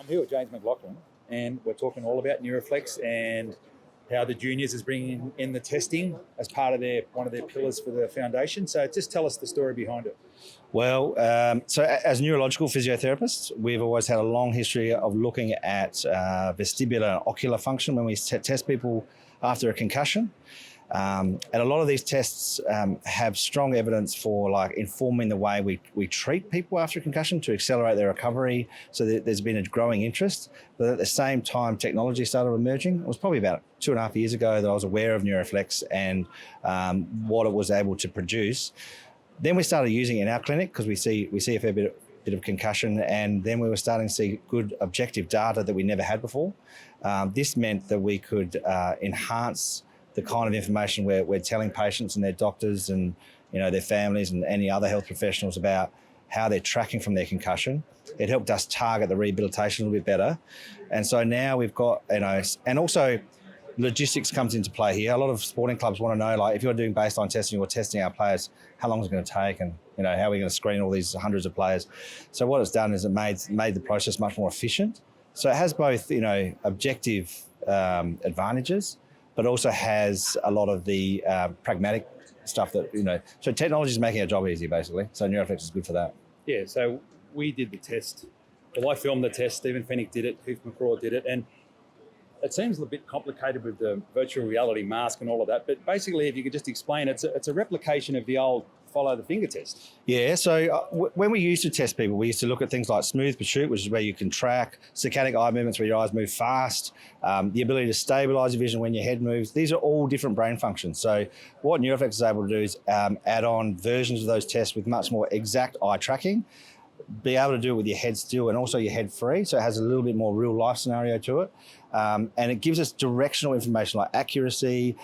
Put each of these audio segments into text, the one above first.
I'm here with James McLoughlin, and we're talking all about NeuroFlex and how the juniors is bringing in the testing as part of one of their pillars for the foundation. So just tell us the story behind it. Well, so as neurological physiotherapists, we've always had a long history of looking at vestibular and ocular function when we test people after a concussion. And a lot of these tests have strong evidence for informing the way we treat people after a concussion to accelerate their recovery. So there's been a growing interest. But at the same time, technology started emerging. It was probably about 2.5 years ago that I was aware of NeuroFlex and what it was able to produce. Then we started using it in our clinic because we see a fair bit of concussion, and then we were starting to see good objective data that we never had before. This meant that we could enhance the kind of information we're telling patients and their doctors and their families and any other health professionals about how they're tracking from their concussion. It helped us target the rehabilitation a little bit better. And so now we've got, and also logistics comes into play here. A lot of sporting clubs want to know, if you're doing baseline testing, you're testing our players, how long is it going to take, and how are we going to screen all these hundreds of players? So what it's done is it made the process much more efficient. So it has both, objective advantages, but also has a lot of the pragmatic stuff that, so technology is making our job easier, basically. So NeuroFlex is good for that. Yeah, so we did the test. Well, I filmed the test, Stephen Fennick did it, Keith McCraw did it, and it seems a bit complicated with the virtual reality mask and all of that, but basically, if you could just explain, it's a replication of the old follow the finger test. Yeah, so when we used to test people, we used to look at things like smooth pursuit, which is where you can track saccadic eye movements where your eyes move fast, the ability to stabilize your vision when your head moves. These are all different brain functions. So what NeuroFlex is able to do is add on versions of those tests with much more exact eye tracking, be able to do it with your head still and also your head free. So it has a little bit more real life scenario to it. And it gives us directional information like accuracy,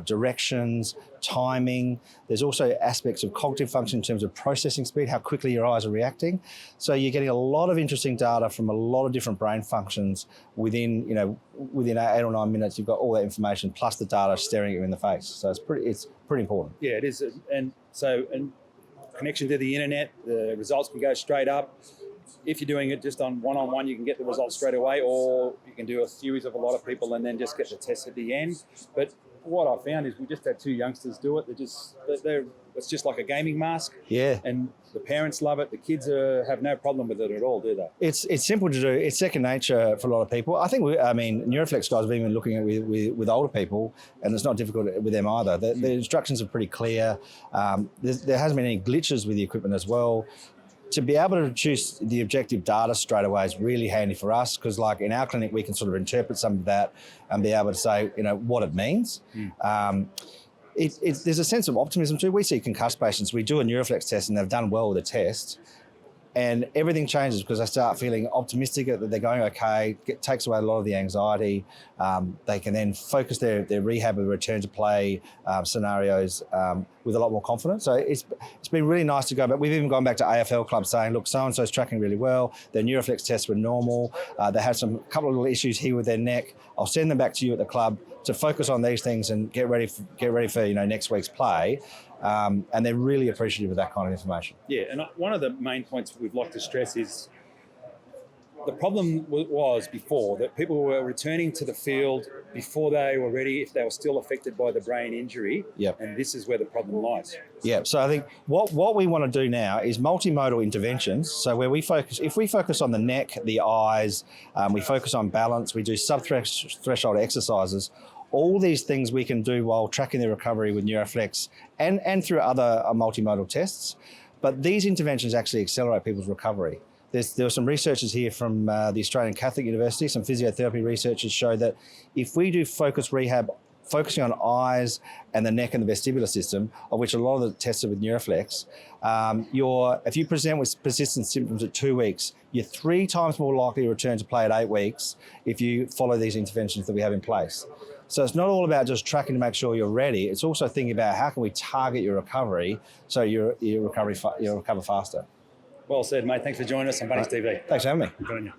directions, timing. There's also aspects of cognitive function in terms of processing speed, how quickly your eyes are reacting. So you're getting a lot of interesting data from a lot of different brain functions within 8 or 9 minutes. You've got all that information plus the data staring at you in the face. So it's pretty important. Yeah, it is. And connection to the internet, the results can go straight up. If you're doing it just on one-on-one, you can get the results straight away, or you can do a series of a lot of people and then just get the test at the end. But what I found is we just had 2 youngsters do it. It's just like a gaming mask. Yeah. And the parents love it. The kids have no problem with it at all, do they? It's simple to do. It's second nature for a lot of people. I think, NeuroFlex guys have even been looking at it with older people, and it's not difficult with them either. The instructions are pretty clear. There hasn't been any glitches with the equipment as well. To be able to choose the objective data straight away is really handy for us because, in our clinic, we can sort of interpret some of that and be able to say, what it means. There's a sense of optimism too. We see concussed patients. We do a NeuroFlex test and they've done well with the test, and everything changes because they start feeling optimistic that they're going okay. It takes away a lot of the anxiety. They can then focus their rehab and return to play scenarios with a lot more confidence. So it's been really nice to go back. We've even gone back to AFL clubs saying, look, so-and-so's tracking really well. Their NeuroFlex tests were normal. They had a couple of little issues here with their neck. I'll send them back to you at the club to focus on these things and get ready for next week's play. And they're really appreciative of that kind of information. Yeah, and one of the main points we'd like to stress is the problem was before that people were returning to the field before they were ready if they were still affected by the brain injury. Yep. And this is where the problem lies. Yeah, so I think what we want to do now is multimodal interventions. So where if we focus on the neck, the eyes, we focus on balance, we do sub-threshold exercises, all these things we can do while tracking the recovery with NeuroFlex and through other multimodal tests. But these interventions actually accelerate people's recovery. There were some researchers here from the Australian Catholic University, some physiotherapy researchers show that if we do focused rehab, focusing on eyes and the neck and the vestibular system, of which a lot of the tests are with NeuroFlex, if you present with persistent symptoms at 2 weeks, you're 3 times more likely to return to play at 8 weeks if you follow these interventions that we have in place. So it's not all about just tracking to make sure you're ready. It's also thinking about how can we target your recovery so you recover faster. Well said, mate. Thanks for joining us on Bunnies TV. Thanks for having me. Good on you.